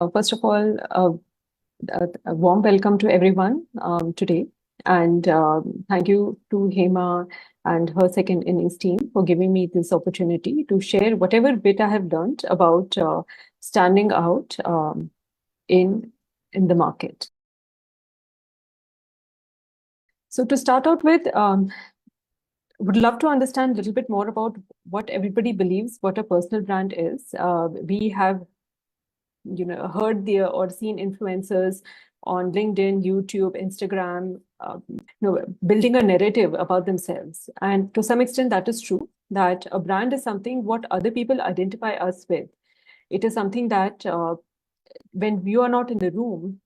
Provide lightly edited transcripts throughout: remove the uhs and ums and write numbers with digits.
First of all, a warm welcome to everyone today. And thank you to Hema and her second innings team for giving me this opportunity to share whatever bit I have learned about standing out in the market. So to start out with, would love to understand a little bit more about what everybody believes what a personal brand is. We have heard or seen influencers on LinkedIn, YouTube, Instagram, building a narrative about themselves. And to some extent, that is true, that a brand is something what other people identify us with. It is something that when you are not in the room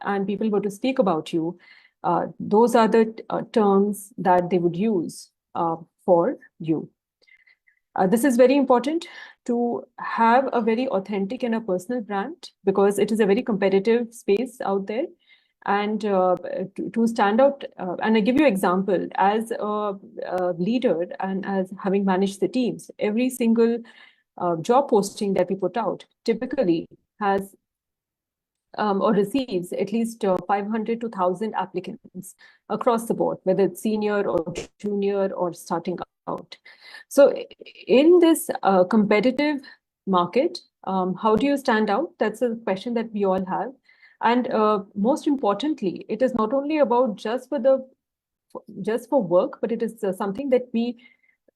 and people were to speak about you, those are the terms that they would use for you. This is very important to have a very authentic and a personal brand, because it is a very competitive space out there. And to stand out, and I give you an example, as a leader and as having managed the teams, every single job posting that we put out typically has or receives at least 500 to 1,000 applicants across the board, whether it's senior or junior or starting out. So in this competitive market, how do you stand out? That's a question that we all have. And most importantly, it is not only about just for work, but it is something that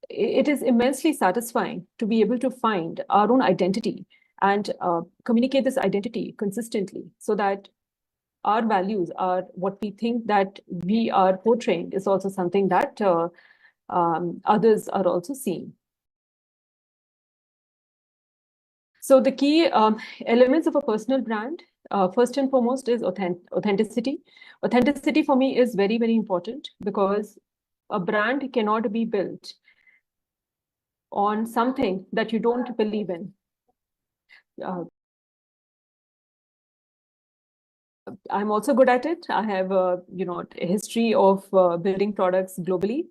it is immensely satisfying to be able to find our own identity and communicate this identity consistently, so that our values are what we think that we are portraying is also something that others are also seeing. So the key elements of a personal brand, first and foremost, is authenticity. Authenticity for me is very, very important, because a brand cannot be built on something that you don't believe in. I'm also good at it. I have a history of building products globally.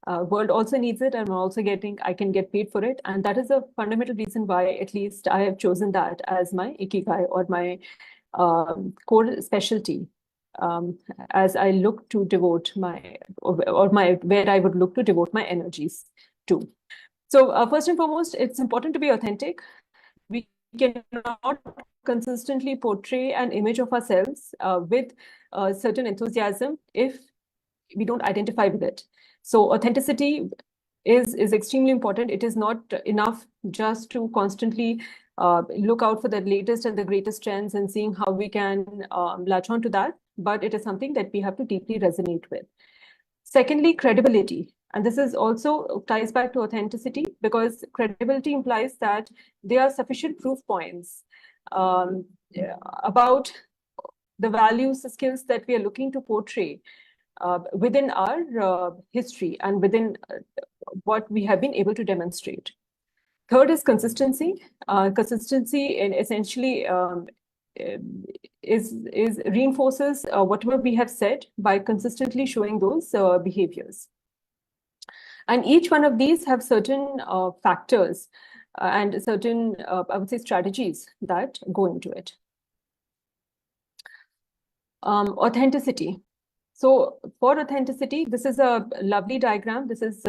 World also needs it. I can get paid for it. And that is a fundamental reason why at least I have chosen that as my ikigai, or my core specialty, as I look to devote where I would look to devote my energies to. So first and foremost, it's important to be authentic. We cannot consistently portray an image of ourselves with certain enthusiasm if we don't identify with it. So authenticity is extremely important. It is not enough just to constantly look out for the latest and the greatest trends and seeing how we can latch on to that, but it is something that we have to deeply resonate with. Secondly, credibility. And this is also ties back to authenticity, because credibility implies that there are sufficient proof points about the values, the skills that we are looking to portray within our history and within what we have been able to demonstrate. Third is consistency. Consistency essentially reinforces whatever we have said by consistently showing those behaviors. And each one of these have certain factors and certain, I would say, strategies that go into it. Authenticity. So for authenticity, this is a lovely diagram. This is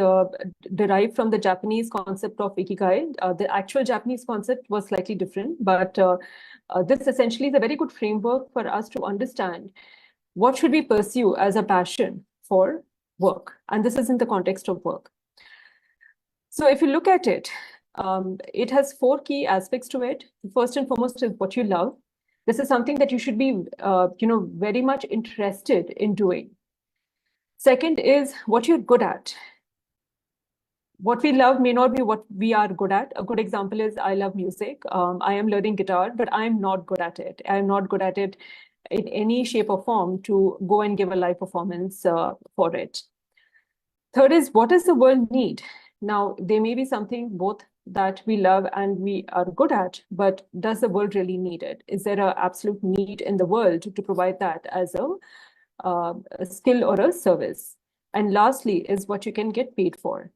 derived from the Japanese concept of ikigai. The actual Japanese concept was slightly different, but this essentially is a very good framework for us to understand what should we pursue as a passion for work. And this is in the context of work. So if you look at it, it has 4 key aspects to it. First and foremost is what you love. This is something that you should be, very much interested in doing. Second is what you're good at. What we love may not be what we are good at. A good example is I love music. I am learning guitar, but I'm not good at it. I'm not good at it in any shape or form to go and give a live performance for it. Third is, what does the world need? Now, there may be something both that we love and we are good at, but does the world really need it? Is there an absolute need in the world to provide that as a skill or a service? And lastly is what you can get paid for.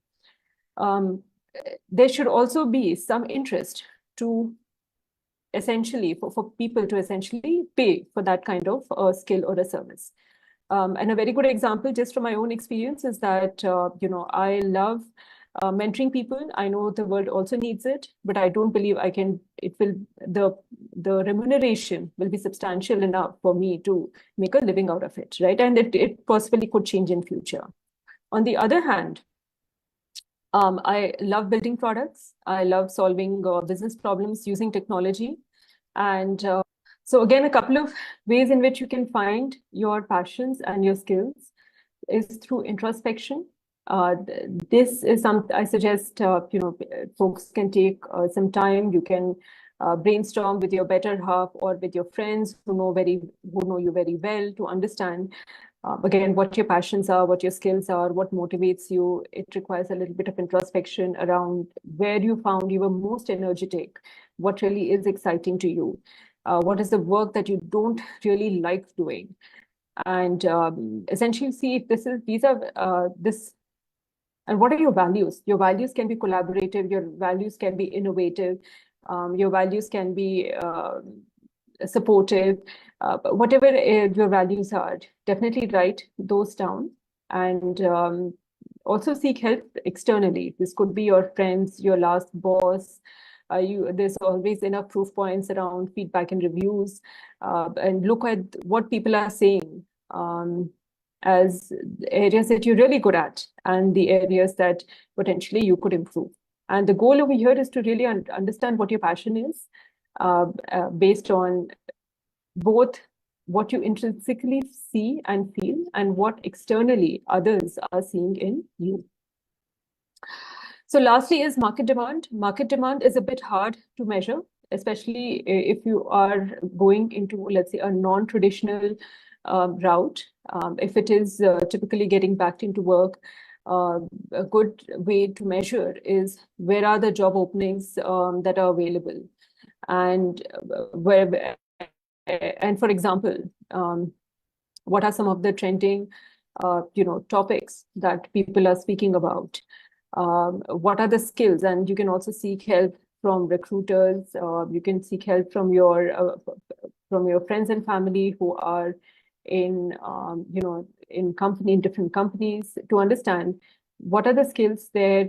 There should also be some interest to essentially for people to essentially pay for that kind of skill or a service. And a very good example, just from my own experience, is that I love mentoring people. I know the world also needs it, but I don't believe I can. It will the remuneration will be substantial enough for me to make a living out of it, right? And it possibly could change in future. On the other hand, I love building products. I love solving business problems using technology. And so again, a couple of ways in which you can find your passions and your skills is through introspection. This is something I suggest, folks can take some time. You can brainstorm with your better half or with your friends who know you very well, to understand again what your passions are, what your skills are, what motivates you. It requires a little bit of introspection around where you found you were most energetic, what really is exciting to you, what is the work that you don't really like doing, and essentially see if these are this. And what are your values? Your values can be collaborative, your values can be innovative, your values can be supportive, whatever your values are, definitely write those down. And also seek help externally. This could be your friends, your last boss. There's always enough proof points around feedback and reviews, and look at what people are saying as areas that you're really good at and the areas that potentially you could improve. And the goal over here is to really understand what your passion is, based on both what you intrinsically see and feel and what externally others are seeing in you. So lastly is market demand. Market demand is a bit hard to measure, especially if you are going into, let's say, a non-traditional route. If it is typically getting back into work, a good way to measure is where are the job openings that are available, and for example, what are some of the trending topics that people are speaking about? What are the skills? And you can also seek help from recruiters. You can seek help from your friends and family who are in different companies, to understand what are the skills their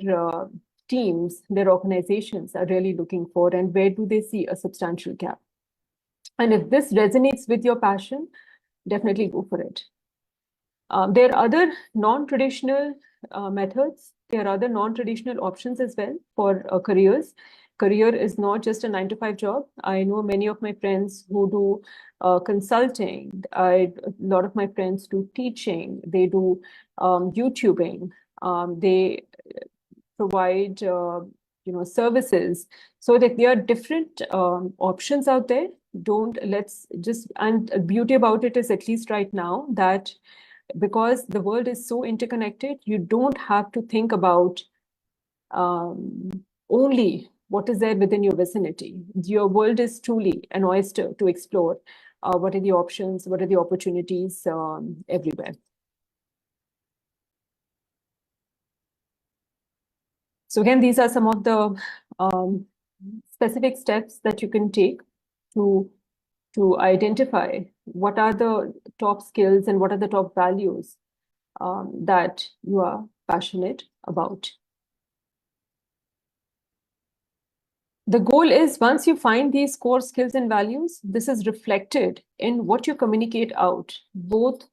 teams, their organizations are really looking for, and where do they see a substantial gap. And if this resonates with your passion, definitely go for it. There are other non-traditional methods. There are other non-traditional options as well for careers. Career is not just a 9-to-5 job. I know many of my friends who do consulting. A lot of my friends do teaching. They do YouTubing. They provide services. So that there are different options out there. And the beauty about it is, at least right now, that because the world is so interconnected, you don't have to think about only what is there within your vicinity. Your world is truly an oyster to explore. What are the options? What are the opportunities everywhere? So again, these are some of the specific steps that you can take to identify what are the top skills and what are the top values that you are passionate about. The goal is, once you find these core skills and values, this is reflected in what you communicate out, both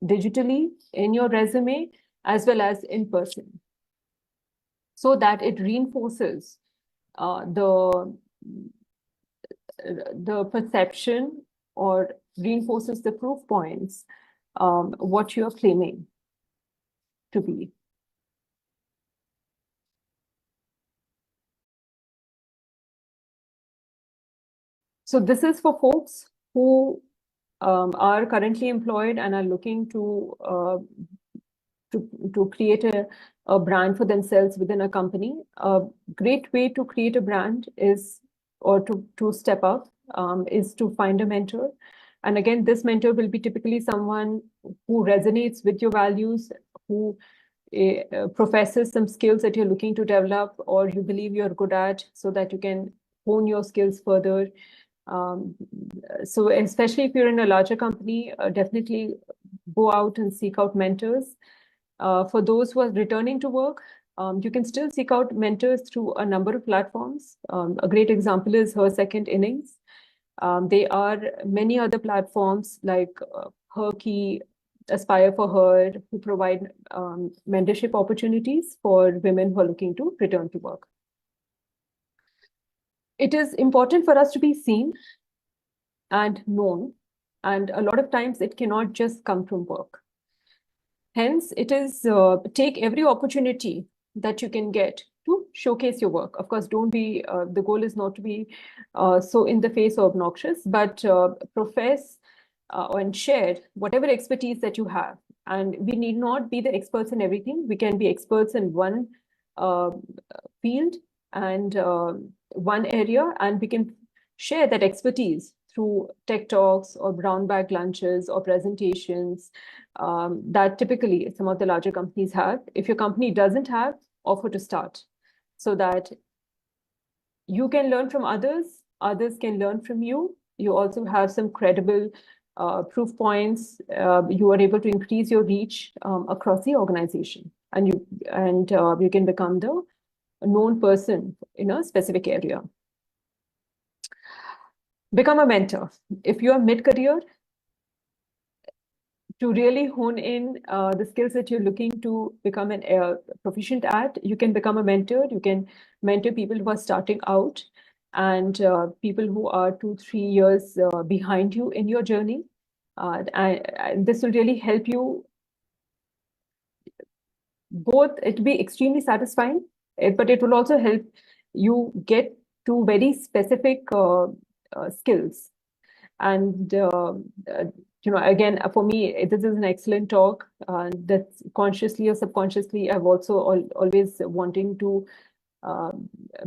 digitally in your resume as well as in person, so that it reinforces the perception, or reinforces the proof points, what you're claiming to be. So this is for folks who are currently employed and are looking to create a brand for themselves within a company. A great way to create a brand is, or to step up, is to find a mentor. And again, this mentor will be typically someone who resonates with your values, who professes some skills that you're looking to develop or you believe you're good at, so that you can hone your skills further. So especially if you're in a larger company, definitely go out and seek out mentors. For those who are returning to work, you can still seek out mentors through a number of platforms. A great example is Her Second Innings. There are many other platforms like Herkey, Aspire for Her, who provide mentorship opportunities for women who are looking to return to work. It is important for us to be seen and known, and a lot of times it cannot just come from work. Hence, it is take every opportunity that you can get to showcase your work. Of course, don't be, the goal is not to be so in the face or obnoxious, but profess and share whatever expertise that you have. And we need not be the experts in everything. We can be experts in one field and one area, and we can share that expertise through tech talks or brown bag lunches or presentations that typically some of the larger companies have. If your company doesn't have, offer to start so that you can learn from others, others can learn from you. You also have some credible proof points. You are able to increase your reach across the organization, and you can become the known person in a specific area. Become a mentor. If you are mid-career, to really hone in the skills that you're looking to become an proficient at, you can become a mentor. You can mentor people who are starting out and people who are 2-3 years behind you in your journey. And this will really help you both. It will be extremely satisfying, but it will also help you get to very specific skills. And again, for me, this is an excellent talk. That's consciously or subconsciously, I've also always wanting to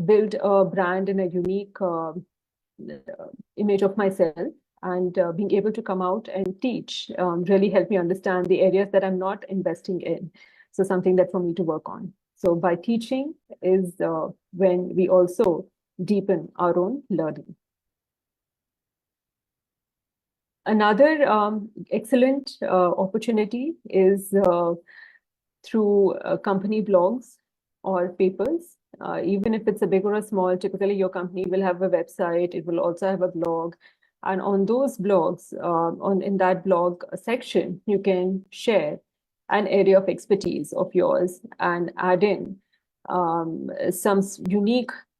build a brand and a unique image of myself. And being able to come out and teach really helped me understand the areas that I'm not investing in. So something that for me to work on. So by teaching is when we also deepen our own learning. Another excellent opportunity is through company blogs or papers. Even if it's a big or a small, typically your company will have a website. It will also have a blog. And on those blogs, in that blog section, you can share an area of expertise of yours and add in some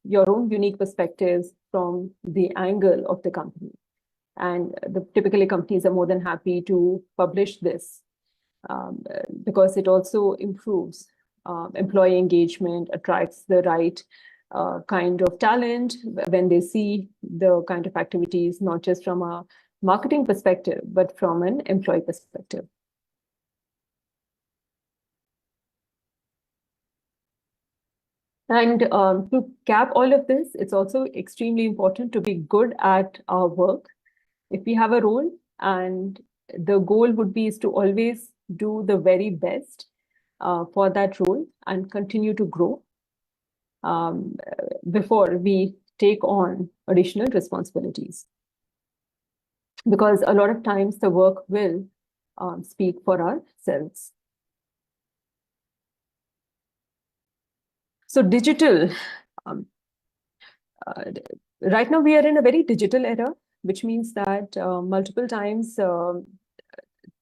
your own unique perspectives from the angle of the company. And typically companies are more than happy to publish this because it also improves employee engagement, attracts the right kind of talent when they see the kind of activities, not just from a marketing perspective, but from an employee perspective. And to cap all of this, it's also extremely important to be good at our work. If we have a role and the goal would be is to always do the very best for that role and continue to grow before we take on additional responsibilities. Because a lot of times the work will speak for ourselves. So digital, right now we are in a very digital era, which means that multiple times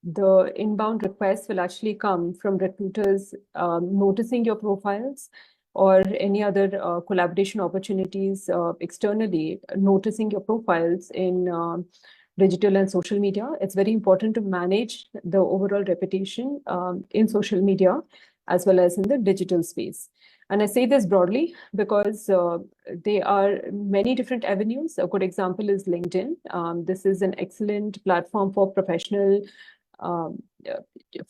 the inbound requests will actually come from recruiters noticing your profiles or any other collaboration opportunities externally, noticing your profiles in digital and social media. It's very important to manage the overall reputation in social media as well as in the digital space. And I say this broadly because there are many different avenues. A good example is LinkedIn. This is an excellent platform for professional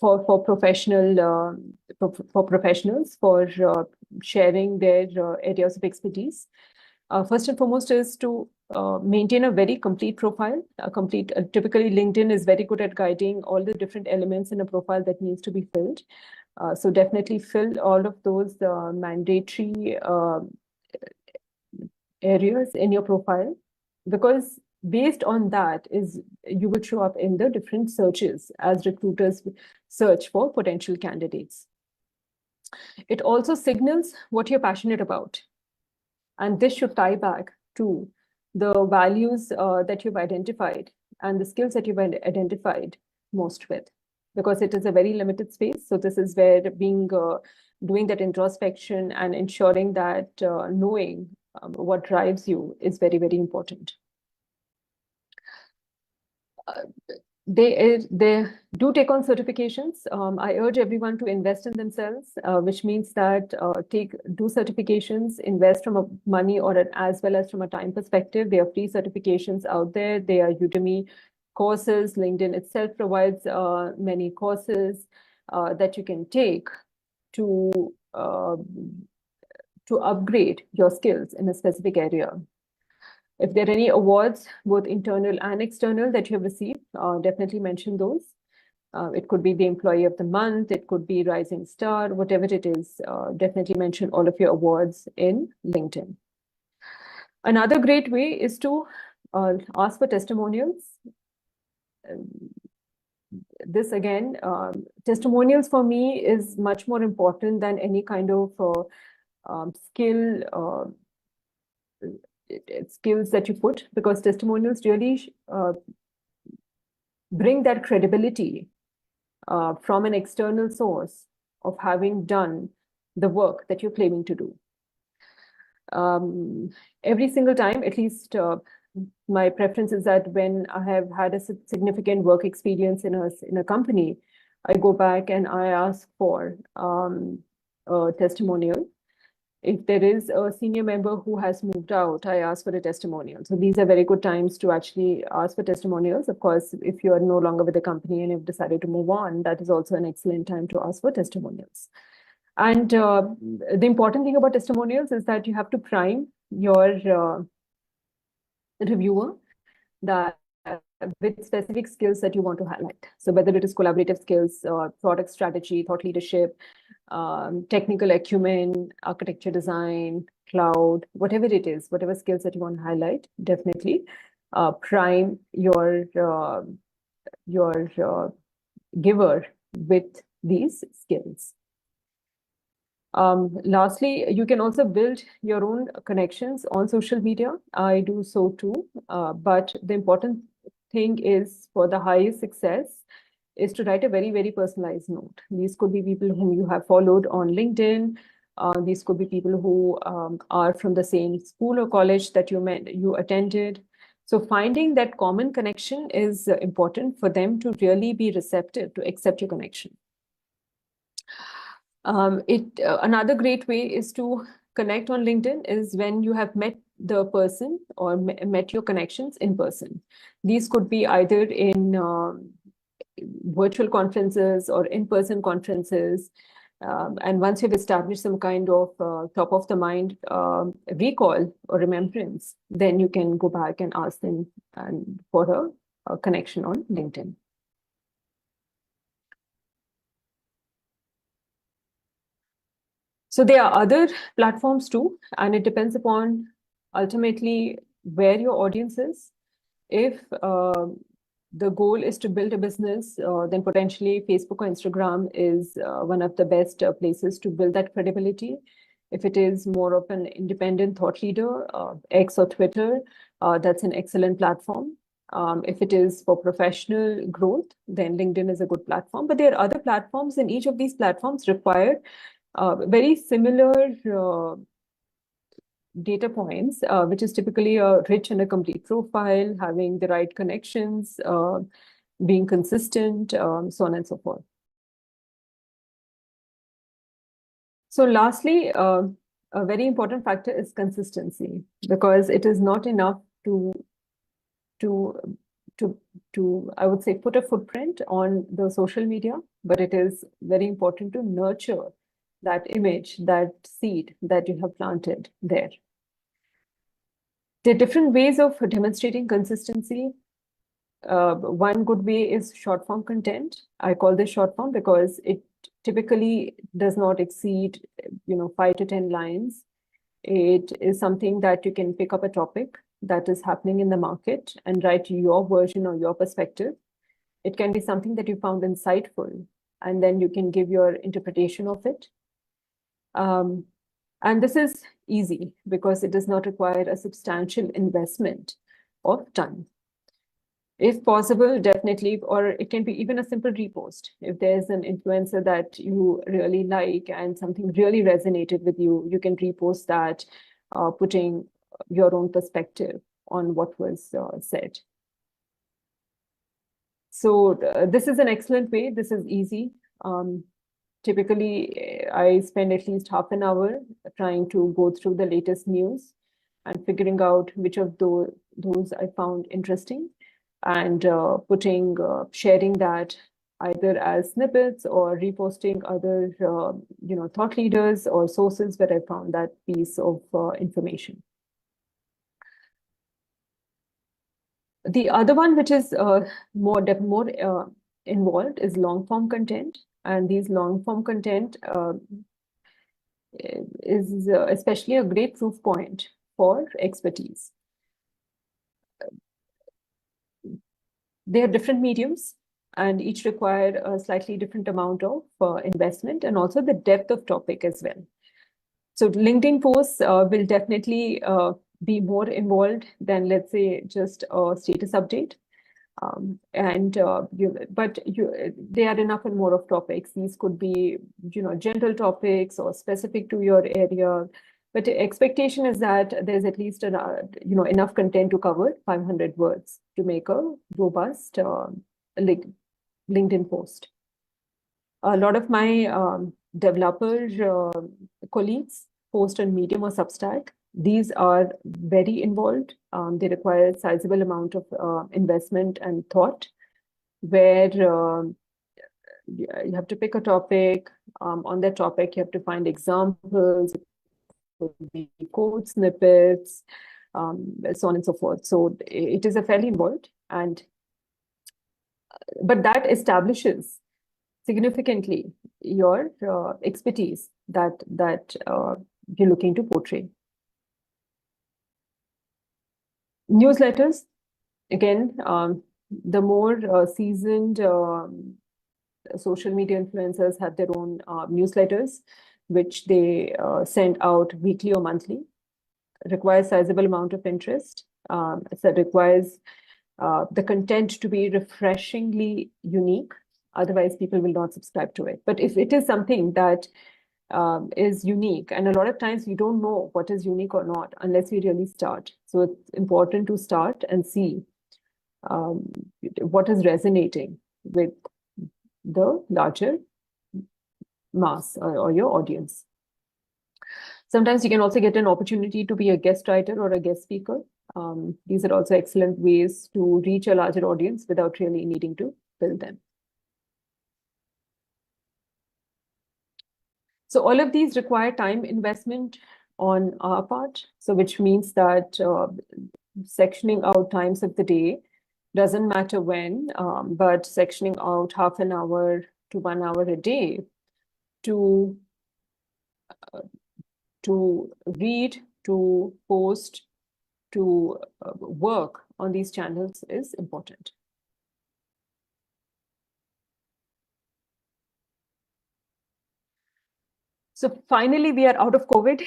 professionals for sharing their areas of expertise. First and foremost is to maintain a very complete profile. Typically, LinkedIn is very good at guiding all the different elements in a profile that needs to be filled. So definitely fill all of those mandatory areas in your profile, because based on that is you will show up in the different searches as recruiters search for potential candidates. It also signals what you're passionate about. And this should tie back to the values that you've identified and the skills that you've identified most with, because it is a very limited space. So this is where doing that introspection and ensuring that knowing what drives you is very, very important. They do take on certifications. I urge everyone to invest in themselves, which means that do certifications, invest from a money or as well as from a time perspective. There are free certifications out there. There are Udemy courses. LinkedIn itself provides many courses that you can take to upgrade your skills in a specific area. If there are any awards, both internal and external, that you have received, definitely mention those. It could be the Employee of the Month, it could be Rising Star, whatever it is, definitely mention all of your awards in LinkedIn. Another great way is to ask for testimonials. This again, testimonials for me is much more important than any kind of skills that you put, because testimonials really bring that credibility from an external source of having done the work that you're claiming to do. Every single time, at least my preference is that when I have had a significant work experience in a company, I go back and I ask for a testimonial. If there is a senior member who has moved out, I ask for a testimonial. So these are very good times to actually ask for testimonials. Of course, if you are no longer with the company and you've decided to move on, that is also an excellent time to ask for testimonials. And the important thing about testimonials is that you have to prime your reviewer that with specific skills that you want to highlight. So whether it is collaborative skills, product strategy, thought leadership, technical acumen, architecture design, cloud, whatever it is, whatever skills that you want to highlight, definitely prime your giver with these skills. Lastly, you can also build your own connections on social media. I do so too, but the important thing is for the highest success is to write a very, very personalized note. These could be people whom you have followed on LinkedIn. These could be people who are from the same school or college that you attended. So finding that common connection is important for them to really be receptive to accept your connection. Another great way is to connect on LinkedIn is when you have met the person or met your connections in person. These could be either in virtual conferences or in-person conferences. And once you've established some kind of top of the mind recall or remembrance, then you can go back and ask them for a connection on LinkedIn. So there are other platforms too, and it depends upon ultimately where your audience is. If the goal is to build a business, then potentially Facebook or Instagram is one of the best places to build that credibility. If it is more of an independent thought leader, X or Twitter, that's an excellent platform. If it is for professional growth, then LinkedIn is a good platform. But there are other platforms, and each of these platforms require very similar data points, which is typically a rich and a complete profile, having the right connections, being consistent, so on and so forth. So lastly, a very important factor is consistency, because it is not enough to I would say put a footprint on the social media, but it is very important to nurture that image, that seed that you have planted there. There are different ways of demonstrating consistency. One good way is short form content. I call this short form because it typically does not exceed 5 to 10 lines. It is something that you can pick up a topic that is happening in the market and write your version or your perspective. It can be something that you found insightful, and then you can give your interpretation of it. And this is easy because it does not require a substantial investment of time. If possible, definitely, or it can be even a simple repost. If there's an influencer that you really like and something really resonated with you, you can repost that, putting your own perspective on what was said. So this is an excellent way. This is easy. Typically, I spend at least half an hour trying to go through the latest news and figuring out which of those I found interesting, and sharing that either as snippets or reposting other thought leaders or sources where I found that piece of information. The other one, which is more involved, is long form content, and these long form content is especially a great proof point for expertise. They are different mediums, and each require a slightly different amount of investment, and also the depth of topic as well. So LinkedIn posts will definitely be more involved than, let's say, just a status update. They are enough and more of topics. These could be, general topics or specific to your area. But the expectation is that there's at least enough content to cover 500 words to make a robust LinkedIn post. A lot of my developer colleagues post on Medium or Substack. These are very involved. They require a sizable amount of investment and thought, where you have to pick a topic. On that topic, you have to find examples, code snippets, so on and so forth. So it is a fairly involved, but that establishes significantly your expertise that you're looking to portray. Newsletters, again, the more seasoned social media influencers have their own newsletters, which they send out weekly or monthly. Requires sizable amount of interest. So it requires the content to be refreshingly unique. Otherwise, people will not subscribe to it. But if it is something that is unique, and a lot of times we don't know what is unique or not unless we really start. So it's important to start and see what is resonating with the larger mass or your audience. Sometimes you can also get an opportunity to be a guest writer or a guest speaker. These are also excellent ways to reach a larger audience without really needing to build them. So all of these require time investment on our part. So which means that sectioning out times of the day doesn't matter when, but sectioning out half an hour to 1 hour a day to read, to post, to work on these channels is important. So finally, we are out of COVID.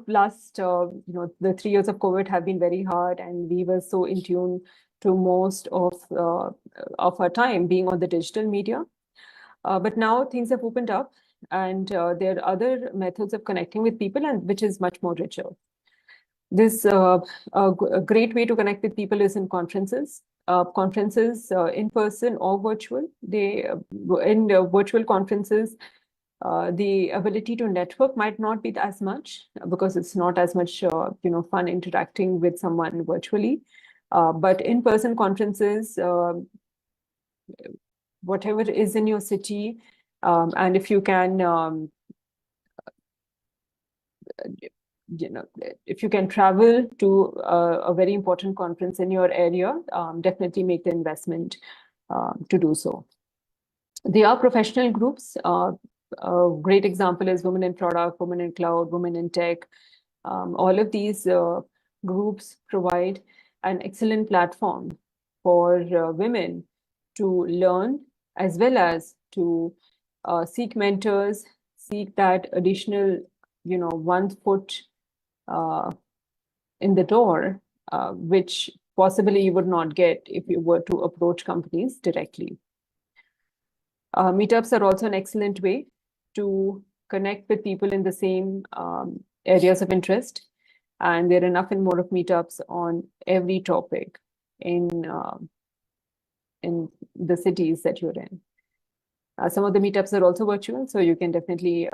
Last, the 3 years of COVID have been very hard, and we were so in tune to most of our time being on the digital media. But now things have opened up, and there are other methods of connecting with people, and which is much more richer. This a great way to connect with people is in conferences. Conferences in person or virtual. In virtual conferences, the ability to network might not be as much because it's not as much fun interacting with someone virtually. But in-person conferences, whatever is in your city, and if you can if you can travel to a very important conference in your area, definitely make the investment to do so. There are professional groups. A great example is Women in Product, Women in Cloud, Women in Tech. All of these groups provide an excellent platform for women to learn as well as to seek mentors, seek that additional, 1 foot uh, in the door, which possibly you would not get if you were to approach companies directly. Meetups are also an excellent way to connect with people in the same areas of interest. And there are enough and more of meetups on every topic in the cities that you're in. Some of the meetups are also virtual, so you can definitely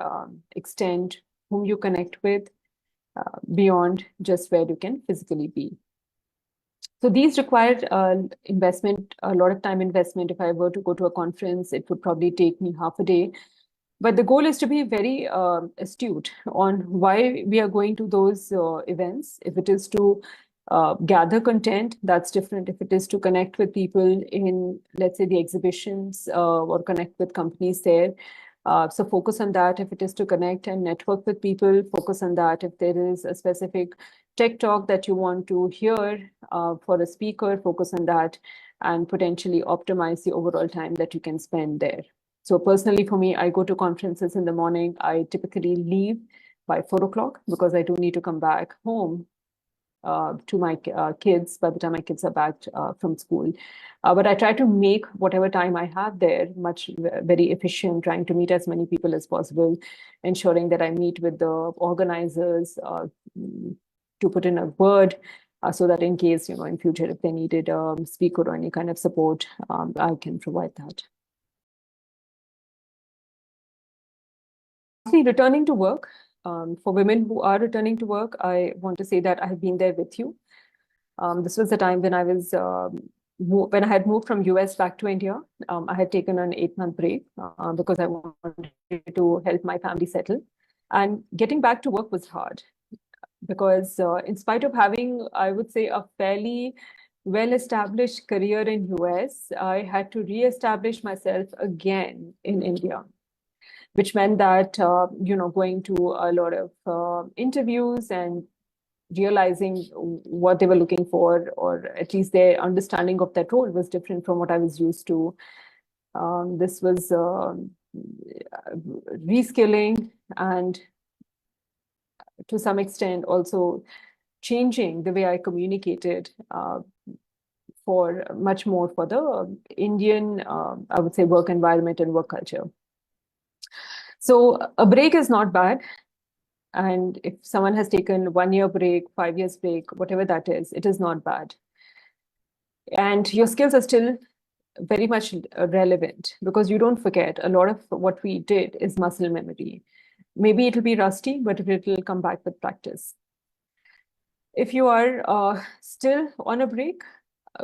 extend whom you connect with beyond just where you can physically be. So these require investment, a lot of time investment. If I were to go to a conference, it would probably take me half a day. But the goal is to be very astute on why we are going to those events. If it is to gather content, that's different. If it is to connect with people in, let's say, the exhibitions or connect with companies there, so focus on that. If it is to connect and network with people, focus on that. If there is a specific tech talk that you want to hear for a speaker, focus on that and potentially optimize the overall time that you can spend there. So personally, for me, I go to conferences in the morning. I typically leave by 4 o'clock because I do need to come back home to my kids by the time my kids are back from school. But I try to make whatever time I have there very efficient, trying to meet as many people as possible, ensuring that I meet with the organizers to put in a word so that in case, in future, if they needed a speaker or any kind of support, I can provide that. Returning to work, for women who are returning to work, I want to say that I have been there with you. This was the time when I was when I had moved from US back to India. I had taken an 8-month break because I wanted to help my family settle. And getting back to work was hard because in spite of having, I would say, a fairly well-established career in US, I had to re-establish myself again in India, which meant that, going to a lot of interviews and realizing what they were looking for, or at least their understanding of that role was different from what I was used to. This was reskilling and to some extent also changing the way I communicated for much more for the Indian, I would say, work environment and work culture. So a break is not bad. And if someone has taken 1 year break, 5 years break, whatever that is, it is not bad. And your skills are still very much relevant because you don't forget. A lot of what we did is muscle memory. Maybe it'll be rusty, but it'll come back with practice. If you are still on a break,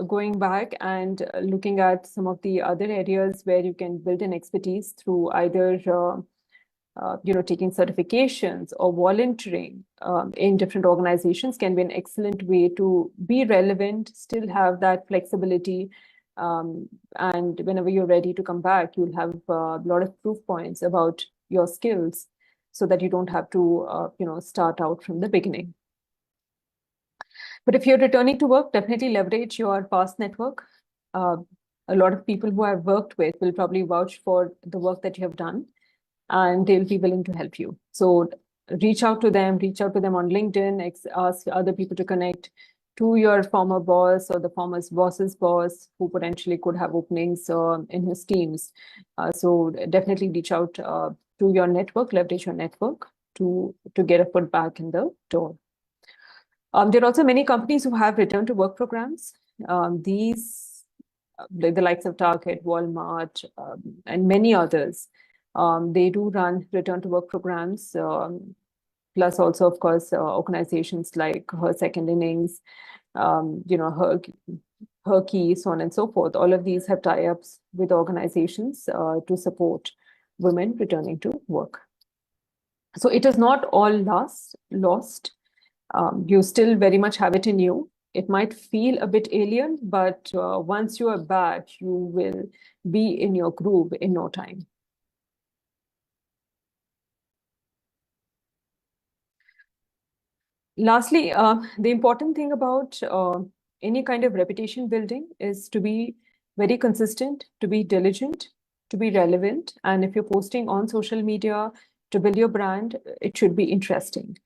going back and looking at some of the other areas where you can build an expertise through either taking certifications or volunteering in different organizations can be an excellent way to be relevant, still have that flexibility. And whenever you're ready to come back, you'll have a lot of proof points about your skills so that you don't have to, start out from the beginning. But if you're returning to work, definitely leverage your past network. A lot of people who I've worked with will probably vouch for the work that you have done, and they'll be willing to help you. So reach out to them on LinkedIn, ask other people to connect to your former boss or the former boss's boss who potentially could have openings in his teams. So definitely reach out to your network, leverage your network to get a foot back in the door. There are also many companies who have return to work programs. These, the likes of Target, Walmart, and many others, they do run return to work programs. Plus also, of course, organizations like Her Second Innings, Her Key, so on and so forth. All of these have tie-ups with organizations to support women returning to work. So it is not all lost. You still very much have it in you. It might feel a bit alien, but once you are back, you will be in your groove in no time. lastly, the important thing about any kind of reputation building is to be very consistent, to be diligent, to be relevant. And if you're posting on social media to build your brand, it should be interesting.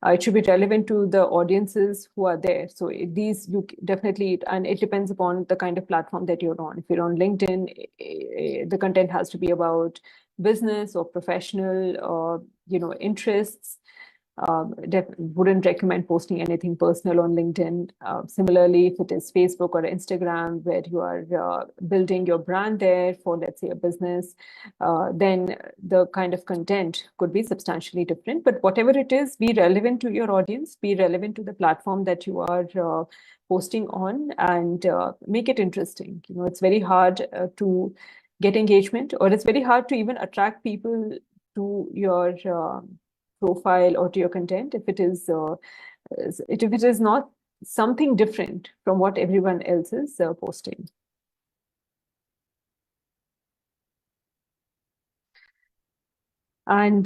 It should be relevant to the audiences who are there. So these you definitely, and it depends upon the kind of platform that you're on. If you're on LinkedIn, the content has to be about business or professional or interests. Wouldn't recommend posting anything personal on LinkedIn. Similarly, if it is Facebook or Instagram, where you are building your brand there for, let's say, a business, then the kind of content could be substantially different. But whatever it is, be relevant to your audience, be relevant to the platform that you are posting on, and make it interesting. It's very hard to get engagement, or it's very hard to even attract people to your profile or to your content if it is not something different from what everyone else is posting. And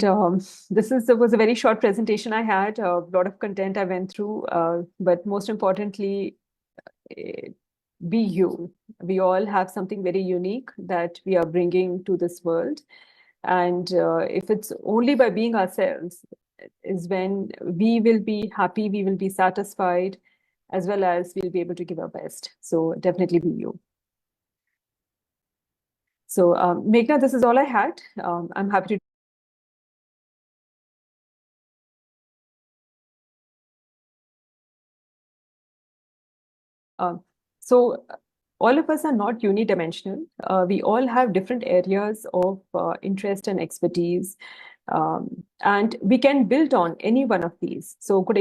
this was a very short presentation I had, a lot of content I went through, but most importantly, be you. We all have something very unique that we are bringing to this world. And if it's only by being ourselves is when we will be happy, we will be satisfied, as well as we'll be able to give our best. So definitely be you. So Meghna, this is all I had. I'm happy to so all of us are not unidimensional. We all have different areas of interest and expertise, and we can build on any one of these. So good